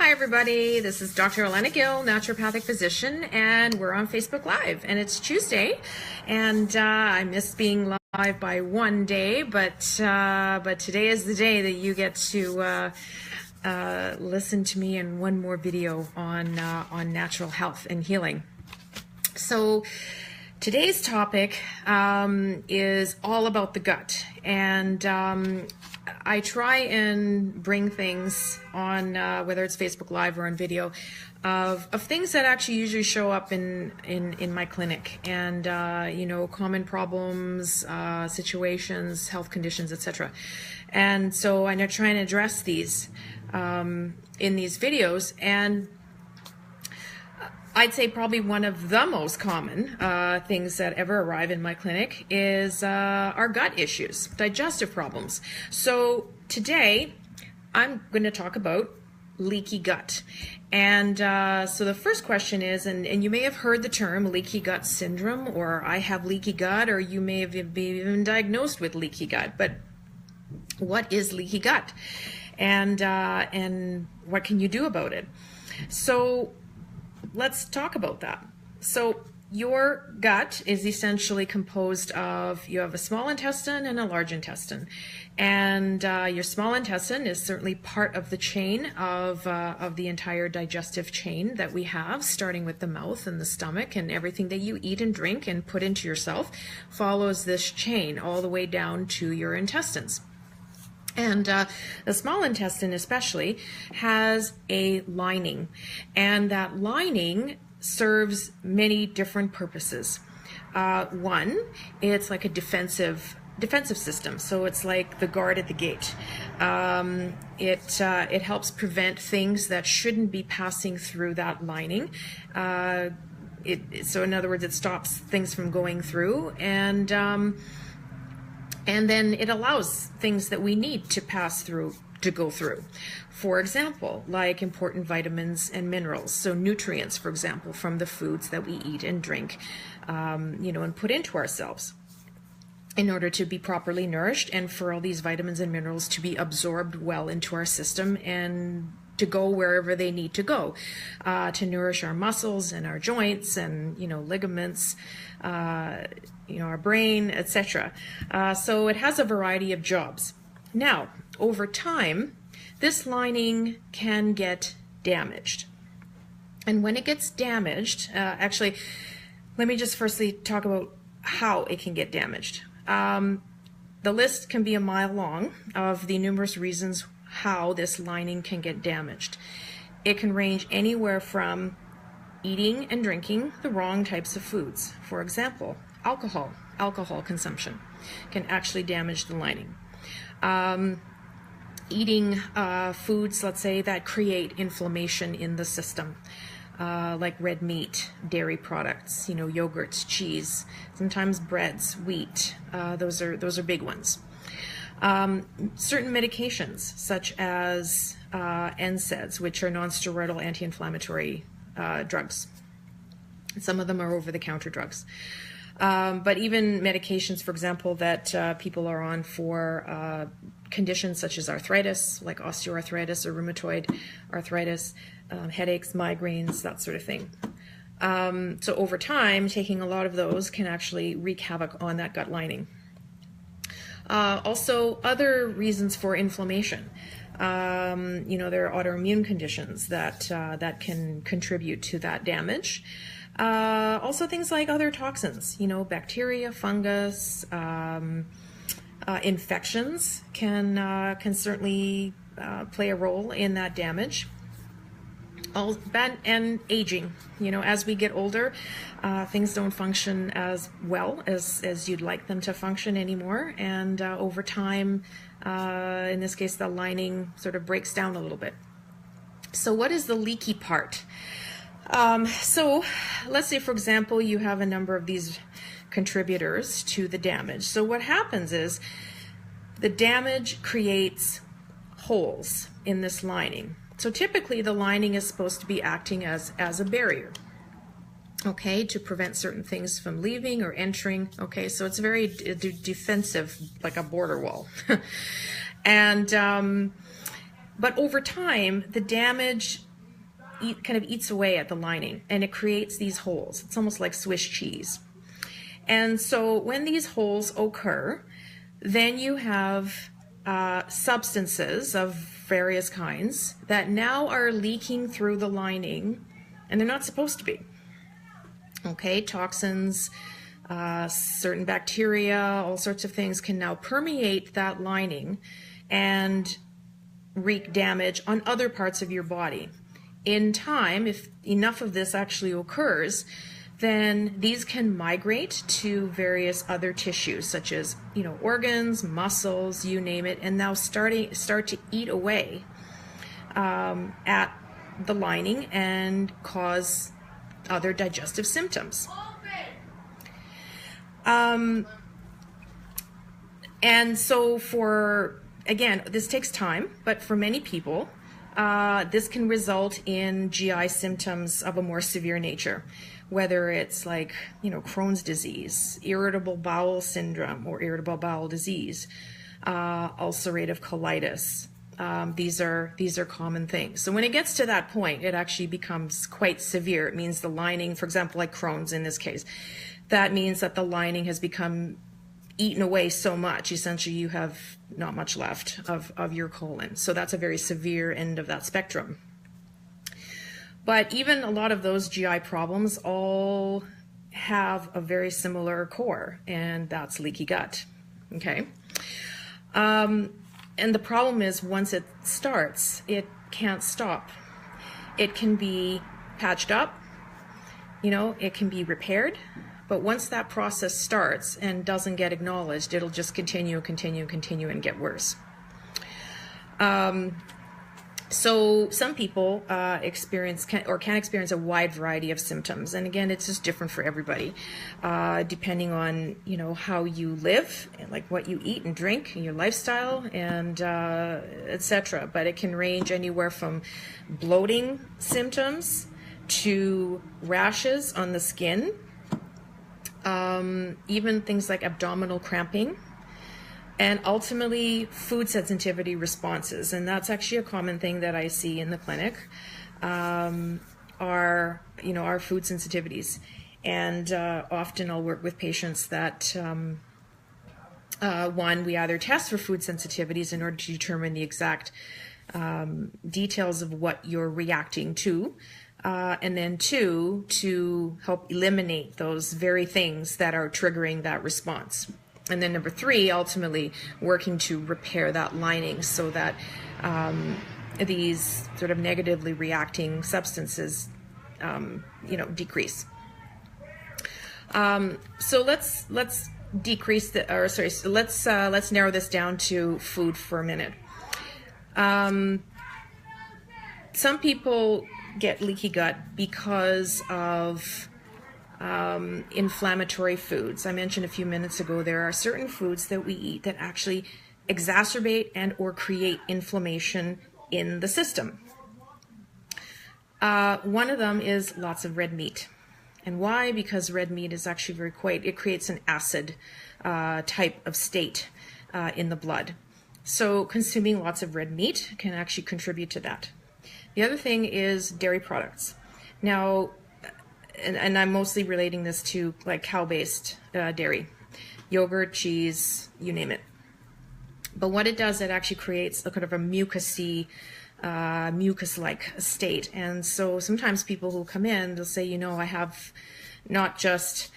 Hi everybody, this is Dr. Elena Gill, naturopathic physician, and we're on Facebook Live, and it's Tuesday, and I missed being live by one day, but today is the day that you get to listen to me in one more video on natural health and healing. So today's topic is all about the gut, and I try and bring things on, whether it's Facebook Live or on video, of things that actually usually show up in my clinic, and you know, common problems, situations, health conditions, etc. And so I try and address these in these videos, and I'd say probably one of the most common things that ever arrive in my clinic is our gut issues, digestive problems. So today I'm going to talk about leaky gut. And so the first question is, and you may have heard the term leaky gut syndrome, or I have leaky gut, or you may have been even diagnosed with leaky gut. But what is leaky gut? And what can you do about it? So let's talk about that. So your gut is essentially composed of, you have a small intestine and a large intestine. And your small intestine is certainly part of the chain of the entire digestive chain that we have, starting with the mouth and the stomach, and everything that you eat and drink and put into yourself follows this chain all the way down to your intestines. And the small intestine especially has a lining, and that lining serves many different purposes. One, it's like a defensive system, so it's like the guard at the gate. It helps prevent things that shouldn't be passing through that lining. So in other words, it stops things from going through, and then it allows things that we need to pass through to go through. For example, like important vitamins and minerals. So nutrients, for example, from the foods that we eat and drink, you know, and put into ourselves in order to be properly nourished, and for all these vitamins and minerals to be absorbed well into our system and to go wherever they need to go, to nourish our muscles and our joints and, you know, ligaments, you know, our brain, etc. So it has a variety of jobs. Now, over time, this lining can get damaged. And when it gets damaged, actually, let me just firstly talk about how it can get damaged. The list can be a mile long of the numerous reasons how this lining can get damaged. It can range anywhere from eating and drinking the wrong types of foods. For example, alcohol consumption can actually damage the lining. Eating foods, let's say, that create inflammation in the system, like red meat, dairy products, you know, yogurts, cheese, sometimes breads, wheat. Those are big ones. Certain medications, such as NSAIDs, which are non-steroidal anti-inflammatory drugs. Some of them are over-the-counter drugs. But even medications, for example, that people are on for conditions such as arthritis, like osteoarthritis or rheumatoid arthritis, headaches, migraines, that sort of thing. So over time, taking a lot of those can actually wreak havoc on that gut lining. Also, other reasons for inflammation. You know, there are autoimmune conditions that can contribute to that damage. Also, things like other toxins, you know, bacteria, fungus, infections can certainly play a role in that damage. And aging, you know, as we get older, things don't function as well as you'd like them to function anymore, and over time, in this case, the lining sort of breaks down a little bit. So what is the leaky part? So let's say, for example, you have a number of these contributors to the damage. So what happens is the damage creates holes in this lining. So typically the lining is supposed to be acting as a barrier, okay, to prevent certain things from leaving or entering, okay, so it's very defensive, like a border wall. And but over time, the damage kind of eats away at the lining, and it creates these holes. It's almost like Swiss cheese. And so when these holes occur, then you have substances of various kinds that now are leaking through the lining, and they're not supposed to be. Okay, toxins, certain bacteria, all sorts of things can now permeate that lining and wreak damage on other parts of your body. In time, if enough of this actually occurs, then these can migrate to various other tissues, such as, organs, muscles, you name it, and now start to eat away at the lining and cause other digestive symptoms. And so again, this takes time, but for many people, this can result in GI symptoms of a more severe nature, whether it's like, Crohn's disease, irritable bowel syndrome or irritable bowel disease, ulcerative colitis. These are common things. So when it gets to that point, it actually becomes quite severe. It means the lining, for example, like Crohn's in this case, that means that the lining has become eaten away so much, essentially you have not much left of your colon. So that's a very severe end of that spectrum. But even a lot of those GI problems all have a very similar core, and that's leaky gut. Okay. And the problem is once it starts, it can't stop. It can be patched up, it can be repaired, but once that process starts and doesn't get acknowledged, it'll just continue and get worse. So some people can experience a wide variety of symptoms, and again, it's just different for everybody, depending on how you live, and like what you eat and drink, and your lifestyle, and etc. But it can range anywhere from bloating symptoms to rashes on the skin, even things like abdominal cramping, and ultimately food sensitivity responses. And that's actually a common thing that I see in the clinic, are food sensitivities. And often I'll work with patients that, we either test for food sensitivities in order to determine the exact details of what you're reacting to, and then two, to help eliminate those very things that are triggering that response. And then number three, ultimately working to repair that lining so that these sort of negatively reacting substances, decrease. So let's decrease let's narrow this down to food for a minute. Some people get leaky gut because of inflammatory foods. I mentioned a few minutes ago, there are certain foods that we eat that actually exacerbate and or create inflammation in the system. One of them is lots of red meat. And why? Because red meat is actually it creates an acid type of state in the blood. So consuming lots of red meat can actually contribute to that. The other thing is dairy products. Now, and I'm mostly relating this to like cow-based dairy, yogurt, cheese, you name it. But what it does, it actually creates a kind of a mucus-like state. And so sometimes people who come in, they'll say, I have not just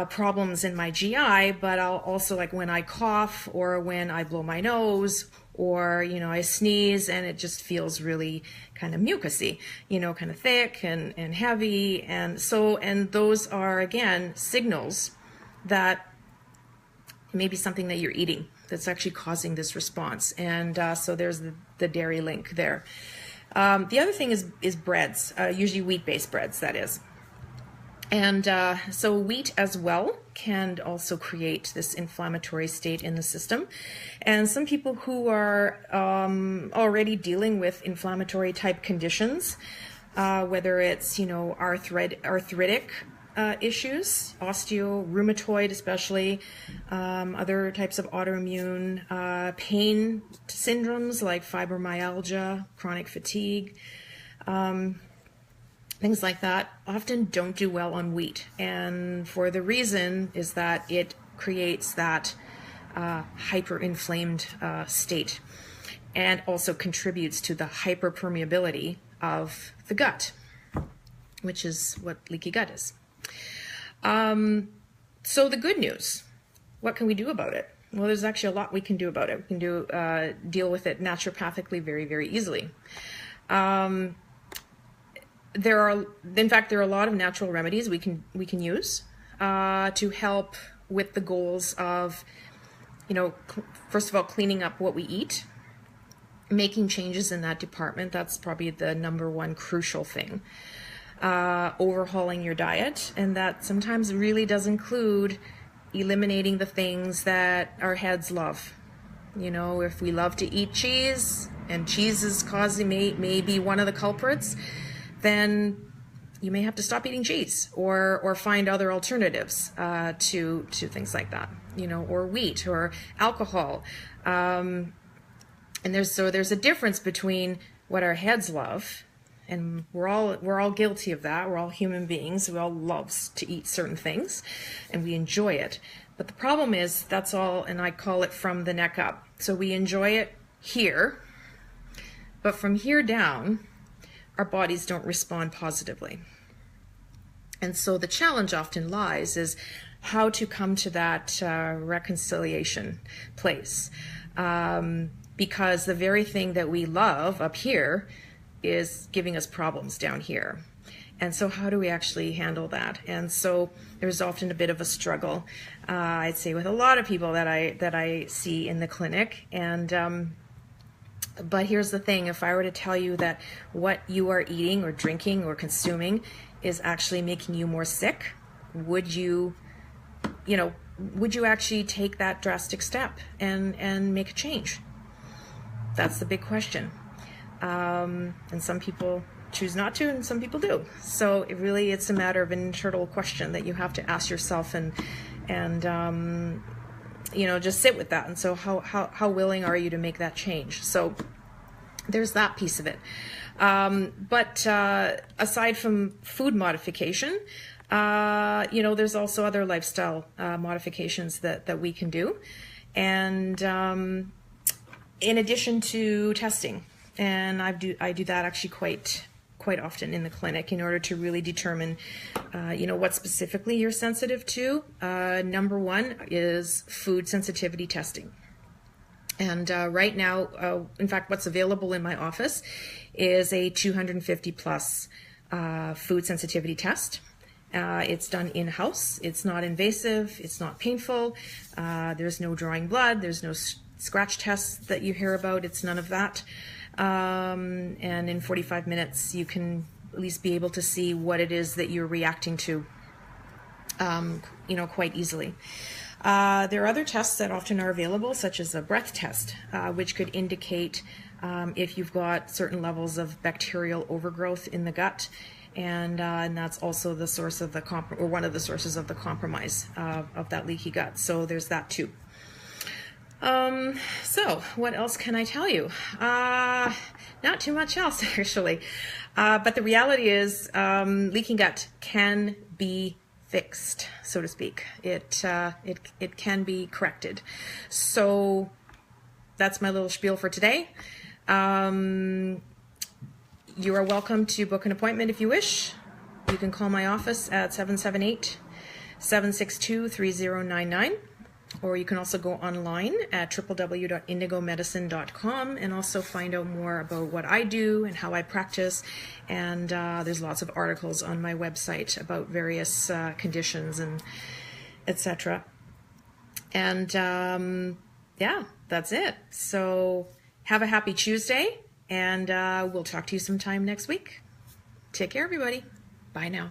problems in my GI, but I'll also, like when I cough or when I blow my nose or, I sneeze and it just feels really kind of mucusy, kind of thick and heavy. And those are, again, signals that it may be something that you're eating that's actually causing this response. And so there's the dairy link there. The other thing is breads, usually wheat-based breads, that is. And so wheat as well can also create this inflammatory state in the system. And some people who are already dealing with inflammatory type conditions, whether it's, arthritic issues, rheumatoid especially, other types of autoimmune pain syndromes like fibromyalgia, chronic fatigue, things like that often don't do well on wheat. And for the reason is that it creates that hyper-inflamed state, and also contributes to the hyperpermeability of the gut, which is what leaky gut is. So the good news, what can we do about it? Well, there's actually a lot we can do about it. We can deal with it naturopathically very, very easily. In fact, there are a lot of natural remedies we can use to help with the goals of, first of all, cleaning up what we eat, making changes in that department. That's probably the number one crucial thing. Overhauling your diet, and that sometimes really does include eliminating the things that our heads love. If we love to eat cheese, and cheese is causing may be one of the culprits, then you may have to stop eating cheese, or find other alternatives to things like that, or wheat or alcohol. And there's a difference between what our heads love, and we're all guilty of that. We're all human beings. We all love to eat certain things, and we enjoy it. But the problem is that's all, and I call it from the neck up. So we enjoy it here, but from here down, our bodies don't respond positively. And so the challenge often lies is how to come to that reconciliation place. Because the very thing that we love up here is giving us problems down here. And so how do we actually handle that? And so there's often a bit of a struggle, I'd say, with a lot of people that I see in the clinic. And but here's the thing: if I were to tell you that what you are eating or drinking or consuming is actually making you more sick, would you actually take that drastic step and make a change? That's the big question. And some people choose not to, and some people do. So it's a matter of an internal question that you have to ask yourself, and just sit with that. And so how willing are you to make that change? So there's that piece of it. But aside from food modification, there's also other lifestyle modifications that we can do. And in addition to testing, and I do that actually quite often in the clinic in order to really determine, what specifically you're sensitive to. Number one is food sensitivity testing. And right now, in fact, what's available in my office is a 250 plus food sensitivity test. It's done in-house. It's not invasive. It's not painful. There's no drawing blood. There's no scratch tests that you hear about. It's none of that. And in 45 minutes, you can at least be able to see what it is that you're reacting to, quite easily. There are other tests that often are available, such as a breath test, which could indicate if you've got certain levels of bacterial overgrowth in the gut, and that's also the source of one of the sources of the compromise of that leaky gut. So there's that too. So what else can I tell you? Not too much else, actually. But the reality is, leaky gut can be fixed, so to speak. It can be corrected. So that's my little spiel for today. You are welcome to book an appointment if you wish. You can call my office at 778-762-3099. Or you can also go online at www.indigomedicine.com and also find out more about what I do and how I practice. And there's lots of articles on my website about various conditions and etc. And yeah, that's it. So have a happy Tuesday, and we'll talk to you sometime next week. Take care, everybody. Bye now.